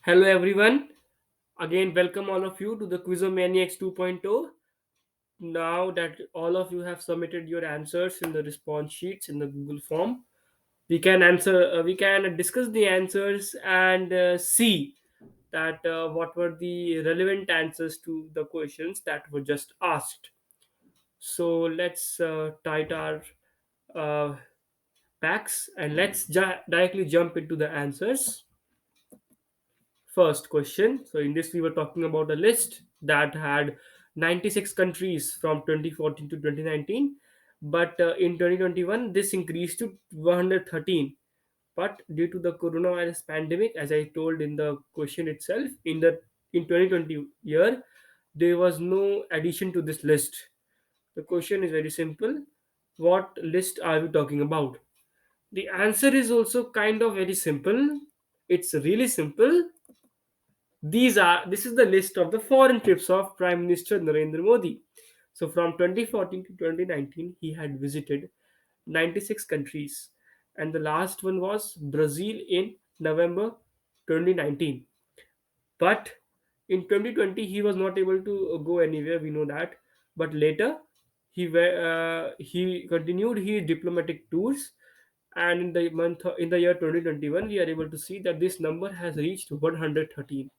Hello everyone. Again, welcome all of you to the Quizomaniacs 2.0. Now that all of you have submitted your answers in the response sheets in the Google form, we can discuss the answers and see that what were the relevant answers to the questions that were just asked. So let's tight our uh, packs and let's directly jump into the answers. First question. So, in this, we were talking about a list that had 96 countries from 2014 to 2019. But in 2021, this increased to 113. But due to the coronavirus pandemic, as I told in the question itself, in 2020 year, there was no addition to this list. The question is very simple. What list are we talking about? The answer is also kind of very simple. It's really simple. This is the list of the foreign trips of Prime Minister Narendra Modi. So from 2014 to 2019, he had visited 96 countries, and the last one was Brazil in November 2019. But in 2020, he was not able to go anywhere. We know that. But later, he continued his diplomatic tours, and in the year 2021, we are able to see that this number has reached 113.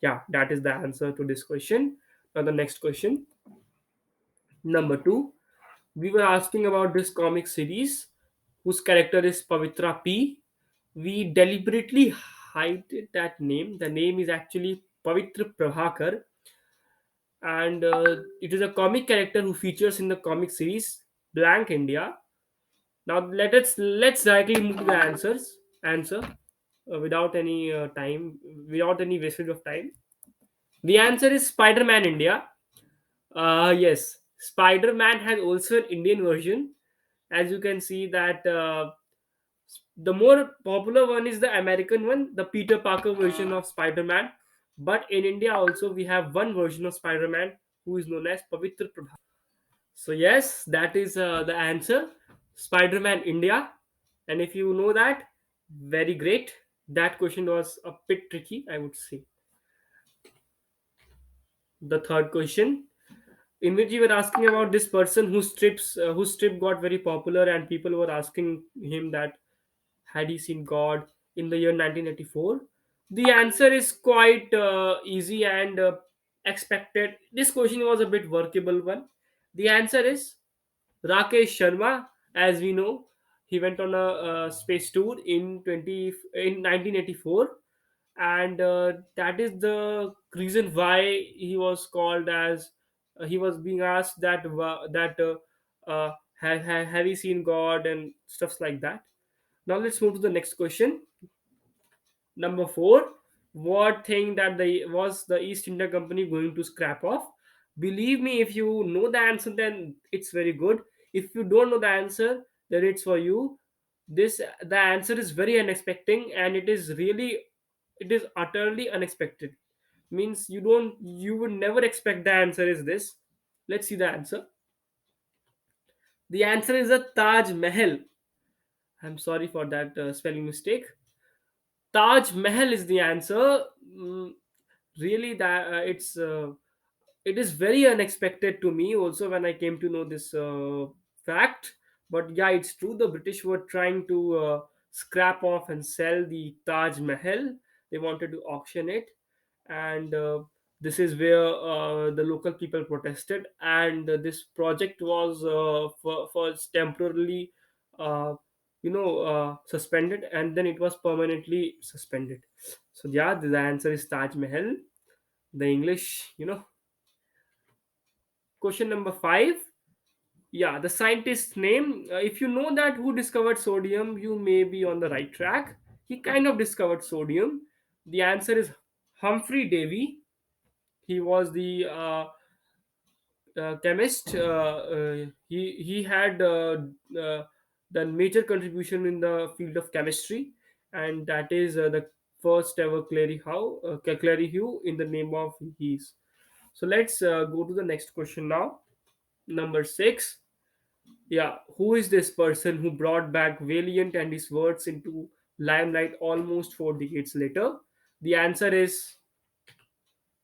Yeah, that is the answer to this question. Now the next question, number 2, we were asking about this comic series whose character is Pavitra P. We deliberately hide that name. The name is actually Pavitra Prabhakar, and it is a comic character who features in the comic series Blank India. Now let's directly move to the answer without any without any wastage of time. The answer is Spider-Man India. Yes, Spider Man has also an Indian version. As you can see, that the more popular one is the American one, the Peter Parker version of Spider Man. But in India also, we have one version of Spider Man who is known as Pavitra Prabha. So yes, that is the answer, Spider Man India. And if you know that, very great. That question was a bit tricky, I would say. The third question, in which you were asking about this person whose strip got very popular, and people were asking him that had he seen God in the year 1984. The answer is quite easy and expected. This question was a bit workable one. The answer is Rakesh Sharma. As we know, he went on a space tour in 1984, and that is the reason why he was called as he was being asked have you seen God and stuffs like that. Now let's move to the next question. Number 4, what thing that the East India Company going to scrap off? Believe me, if you know the answer, then it's very good. If you don't know the answer, then it's for you. This The answer is very unexpected, and it is utterly unexpected. Means you would never expect the answer is this. Let's see the answer. The answer is a Taj Mahal. I'm sorry for that spelling mistake. Taj Mahal is the answer. Really, it is very unexpected to me also when I came to know this fact. But yeah, it's true. The British were trying to scrap off and sell the Taj Mahal. They wanted to auction it, and this is where the local people protested, and this project was for temporarily uh, suspended, and then it was permanently suspended. So yeah, the answer is Taj Mahal. The English, question number 5. Yeah, the scientist's name, if you know that who discovered sodium, you may be on the right track. He kind of discovered sodium. The answer is Humphrey Davy. He was the chemist. He had done major contribution in the field of chemistry, and that is the first ever Clary Hugh in the name of his. So let's go to the next question now. Number 6. Yeah, who is this person who brought back Valiant and his words into limelight almost 4 decades later? The answer is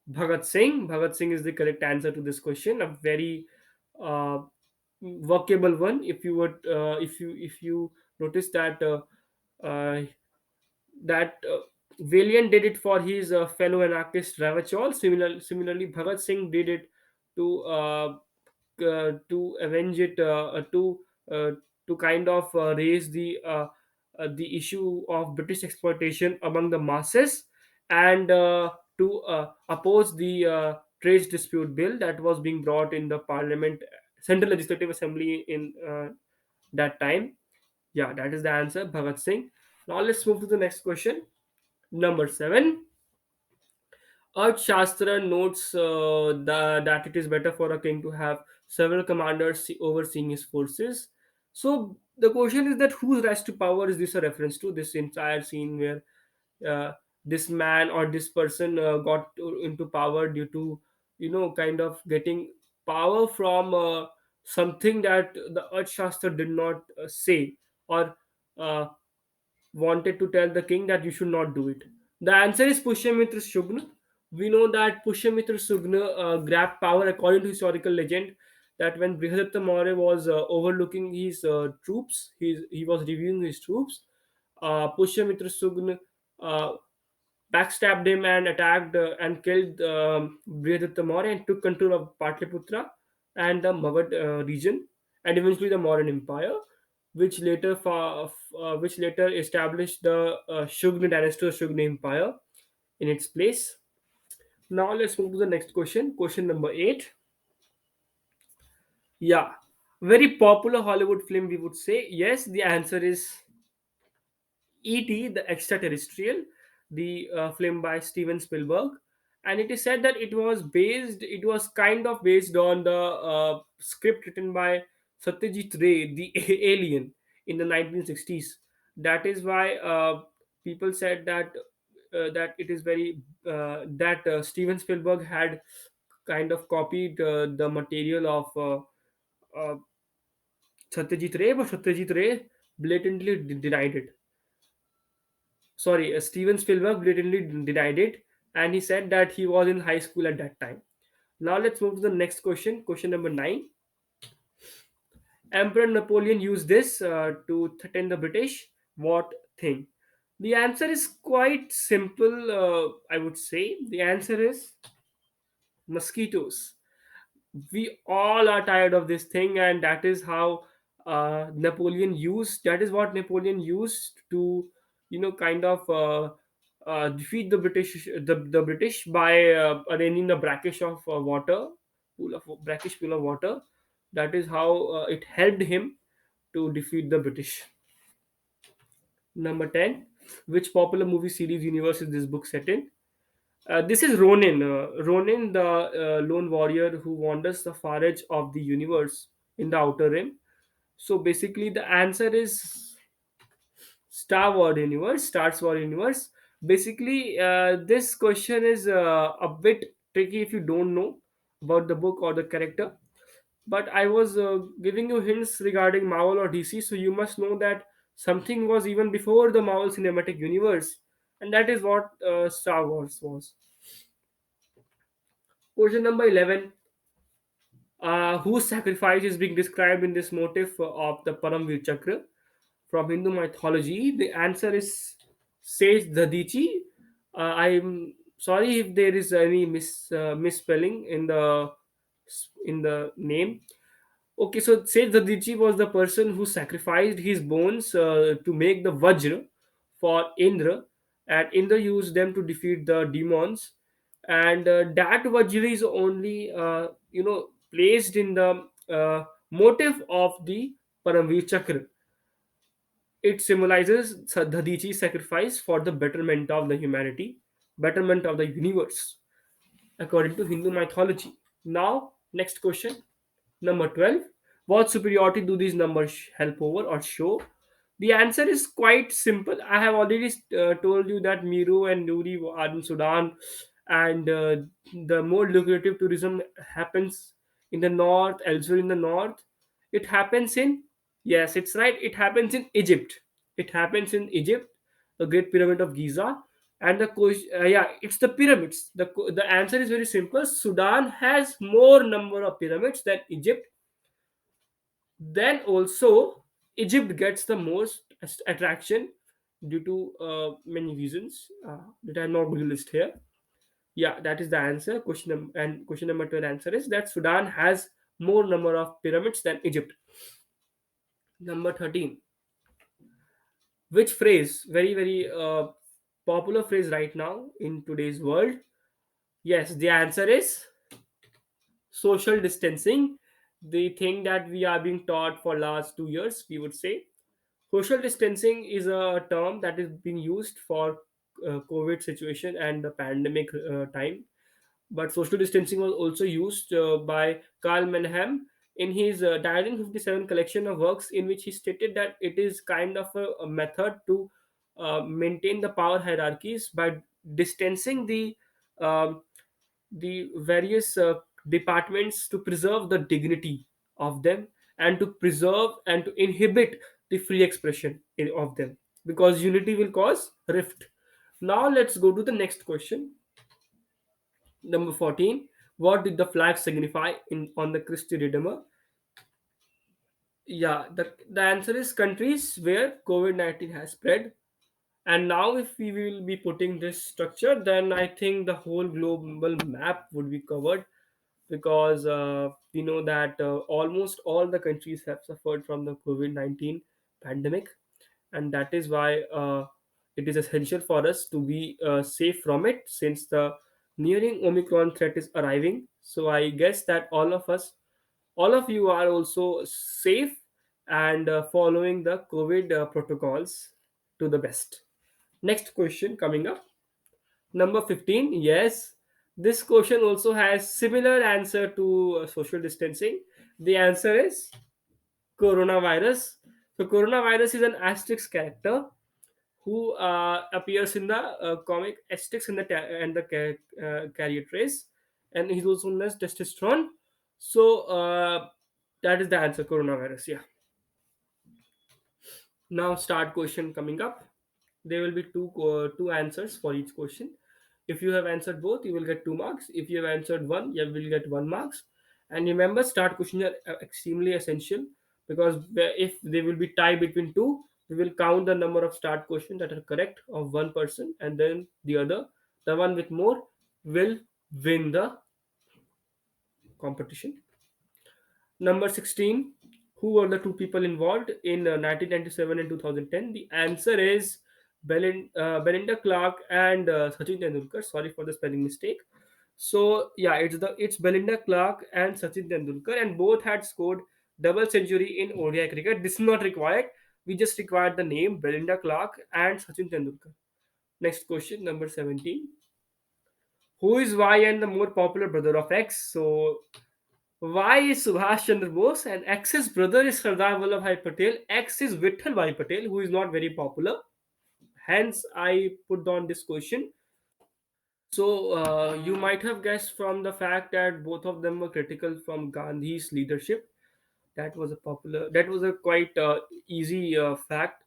Bhagat Singh. Bhagat Singh is the correct answer to this question. A very uh, workable one. If you notice that uh, Valiant did it for his fellow anarchist Ravachol. Similarly, Bhagat Singh did it to to avenge it, uh, to kind of raise the issue of British exploitation among the masses, and to oppose the trade dispute bill that was being brought in the Parliament, Central Legislative Assembly in that time. Yeah, that is the answer, Bhagat Singh. Now let's move to the next question. Number 7. Shastra notes that it is better for a king to have several commanders overseeing his forces. So the question is that whose rise to power is this a reference to? This entire scene where uh, this man or this person got into power due to, kind of getting power from something that the Shastra did not say, or uh, wanted to tell the king that you should not do it. The answer is Pushyamitra Shugna. We know that Pushyamitra Shugna grabbed power according to historical legend, that when Brihadatta Maurya was overlooking his troops, he was reviewing his troops. Pushyamitra Shugna uh, backstabbed him and attacked and killed Brihadatta Maurya and took control of Patliputra and the Magad region, and eventually the Mauryan Empire, which later established the Shugna dynasty or Shugna Empire in its place. Now let's move to the next question. Question number 8. Yeah, very popular Hollywood film, we would say. Yes, the answer is E.T., the Extraterrestrial, the film by Steven Spielberg, and it is said that it was kind of based on the script written by Satyajit Ray, the Alien, in the 1960s. That is why people said that it is very that Steven Spielberg had kind of copied the material of Satyajit Ray, but Satyajit Ray blatantly denied it. Sorry, Steven Spielberg blatantly denied it, and he said that he was in high school at that time. Now let's move to the next question. Question number 9. Emperor Napoleon used this to threaten the British. What thing? The answer is quite simple, I would say. The answer is mosquitoes. We all are tired of this thing, and that is how that is what Napoleon used to, kind of defeat the British by arranging the brackish pool of water. That is how it helped him to defeat the British. Number 10. Which popular movie series universe is this book set in? This is Ronin. Ronin, the lone warrior who wanders the far edge of the universe in the outer rim. So basically, the answer is Star Wars universe. Basically, this question is a bit tricky if you don't know about the book or the character. But I was giving you hints regarding Marvel or DC, so you must know that something was even before the Marvel Cinematic Universe, and that is what Star Wars was. Question number 11. Whose sacrifice is being described in this motif of the Paramvir Chakra from Hindu mythology? The answer is Sage Dadichi. I'm sorry if there is any misspelling in the name. Okay, so Sage Dadichi was the person who sacrificed his bones to make the Vajra for Indra, and Indra used them to defeat the demons. And that Vajra is only, placed in the motive of the Paramvir Chakra. It symbolizes Dadichi's sacrifice for the betterment of the humanity, betterment of the universe, according to Hindu mythology. Now, next question. Number 12. What superiority do these numbers help over or show? The answer is quite simple. I have already told you that Miro and Nuri are in Sudan, and the more lucrative tourism happens in the north, elsewhere in the north. It happens in, yes, it's right, it happens in Egypt. It happens in Egypt, the Great Pyramid of Giza, And the question, yeah, it's the pyramids. The answer is very simple. Sudan has more number of pyramids than Egypt. Then also, Egypt gets the most attraction due to many reasons that I'm not going to list here. Yeah, that is the answer. And question number 12 answer is that Sudan has more number of pyramids than Egypt. Number 13. Which phrase, very popular phrase right now in today's world? Yes, the answer is social distancing. The thing that we are being taught for last 2 years, we would say. Social distancing is a term that is being used for COVID situation and the pandemic time. But social distancing was also used by Karl Menahem in his 1957 collection of works, in which he stated that it is kind of a method to maintain the power hierarchies by distancing um, the various departments to preserve the dignity of them, and to preserve and to inhibit the free expression of them, because unity will cause rift. Now let's go to the next question. Number 14. What did the flag signify in on the Christi Redeemer? Yeah, the answer is countries where COVID-19 has spread. And now, if we will be putting this structure, then I think the whole global map would be covered, because we know that almost all the countries have suffered from the COVID-19 pandemic, and that is why it is essential for us to be safe from it, since the nearing Omicron threat is arriving. So I guess that all of you are also safe and following the COVID protocols to the best. Next question coming up. Number 15. Yes, this question also has similar answer to social distancing. The answer is coronavirus. So coronavirus is an Asterix character who appears in the comic Asterix and the carrier trace, and he's also known as testosterone. So that is the answer, coronavirus. Yeah. Now start question coming up. There will be two answers for each question. If you have answered both, you will get 2 marks. If you have answered one, you will get 1 marks. And remember, start questions are extremely essential, because if they will be tied between two, we will count the number of start questions that are correct of one person, and then the one with more, will win the competition. Number 16. Who were the two people involved in 1997 and 2010? The answer is Belinda Clark and Sachin Tendulkar. Sorry for the spelling mistake. So yeah, it's Belinda Clark and Sachin Tendulkar, and both had scored double century in ODI cricket. This is not required. We just required the name Belinda Clark and Sachin Tendulkar. Next question, number 17. Who is Y and the more popular brother of X? So Y is Subhash Chandra Bose, and X's brother is Sardar Vallabhbhai Patel. X is Vittal Bhai Patel, who is not very popular. Hence, I put on this question. So, you might have guessed from the fact that both of them were critical from Gandhi's leadership. That was a quite easy fact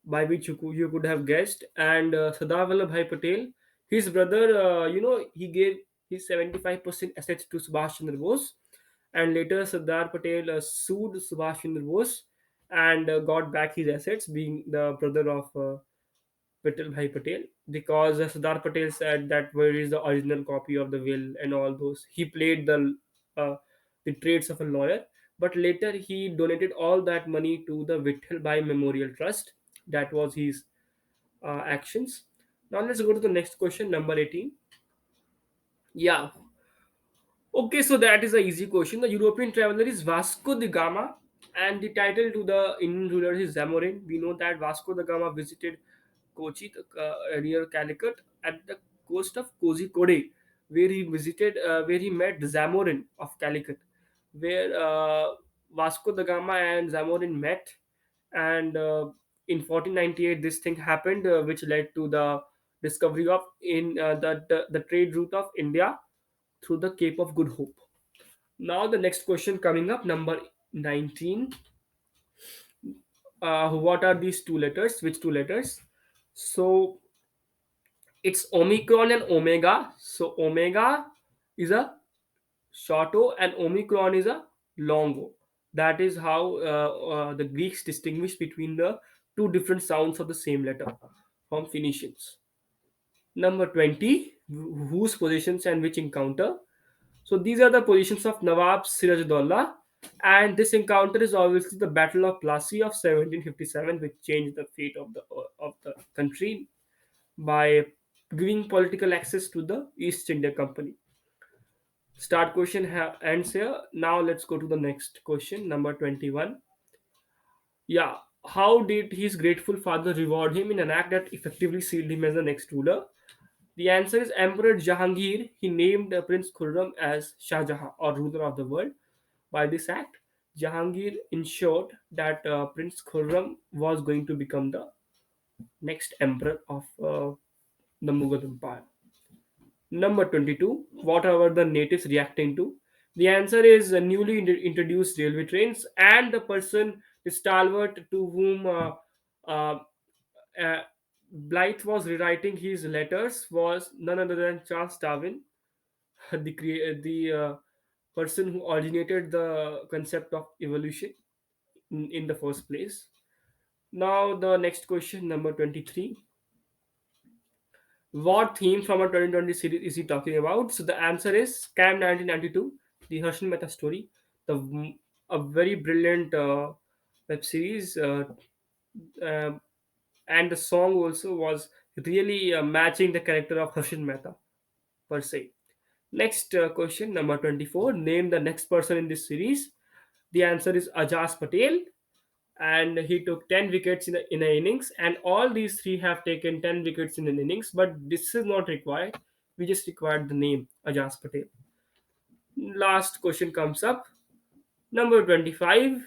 by which you could have guessed. And Sardar Vallabhbhai Patel, his brother, he gave his 75% assets to Subhash Chandra Bose, and later Sardar Patel sued Subhash Chandra Bose and got back his assets, being the brother of Vittal Bhai Patel, because Sardar Patel said that where is the original copy of the will and all those. He played uh, the traits of a lawyer, but later he donated all that money to the Vittal Bhai Memorial Trust. That was his actions. Now let's go to the next question, number 18. Yeah. Okay, so that is a easy question. The European traveler is Vasco da Gama, and the title to the Indian ruler is Zamorin. We know that Vasco da Gama visited Kochi, near Calicut, at the coast of Kozhikode, where he met Zamorin of Calicut, where Vasco da Gama and Zamorin met, and in 1498 this thing happened, which led to the discovery of in the trade route of India through the Cape of Good Hope. Now the next question coming up, number 19. What are these two letters? Which two letters? So It's Omicron and Omega. So Omega is a short O and Omicron is a long O. That is how the Greeks distinguish between the two different sounds of the same letter from Phoenicians. Number 20, whose positions and which encounter. So these are the positions of Nawab Sirajudollah, and this encounter is obviously the Battle of Plassey of 1757, which changed the fate of the country by giving political access to the East India Company. Start question ends here. Now let's go to the next question, number 21. Yeah, how did his grateful father reward him in an act that effectively sealed him as the next ruler? The answer is Emperor Jahangir. He named Prince Khurram as Shah Jahan, or ruler of the world. By this act, Jahangir ensured that Prince Khurram was going to become the next emperor of the Mughal Empire. Number 22. What are the natives reacting to? The answer is newly introduced railway trains and the person, the stalwart to whom uh, uh, Blythe was rewriting his letters was none other than Charles Darwin, the person who originated the concept of evolution in the first place. Now, the next question, number 23. What theme from a 2020 series is he talking about? So, the answer is Scam 1992, the Harshal Mehta story, a very brilliant web series. Uh, and the song also was really matching the character of Harshal Mehta per se. Next question, number 24. Name the next person in this series. The answer is Ajaz Patel, and he took 10 wickets in an innings, and all these three have taken 10 wickets in an innings, but this is not required. We just required the name Ajaz Patel. Last question comes up. Number 25.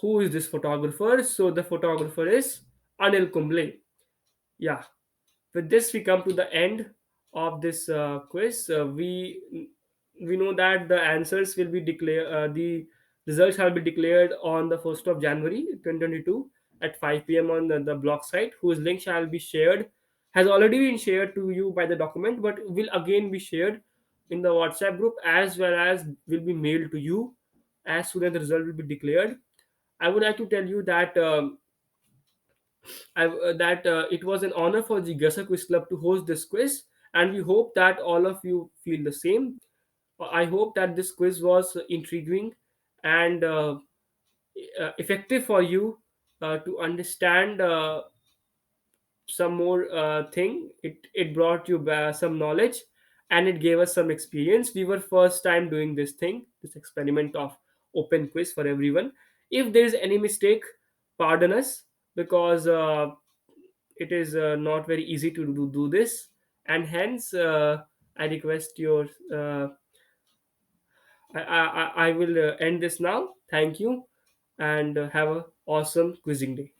Who is this photographer? So the photographer is Anil Kumble. Yeah, with this we come to the end of this quiz. We know that the answers will be declared, the results shall be declared on the 1st of January 2022 at 5 p.m. on the blog site, whose link shall be shared, has already been shared to you by the document, but will again be shared in the WhatsApp group, as well as will be mailed to you as soon as the result will be declared. I would like to tell you that it was an honor for the Gasa Quiz Club to host this quiz, and we hope that all of you feel the same. I hope that this quiz was intriguing and effective for you to understand some more thing. It brought you some knowledge, and it gave us some experience. We were first time doing this thing, this experiment of open quiz for everyone. If there is any mistake, pardon us, because it is not very easy to do this, and hence I request your I will end this now. Thank you, and have a awesome quizzing day.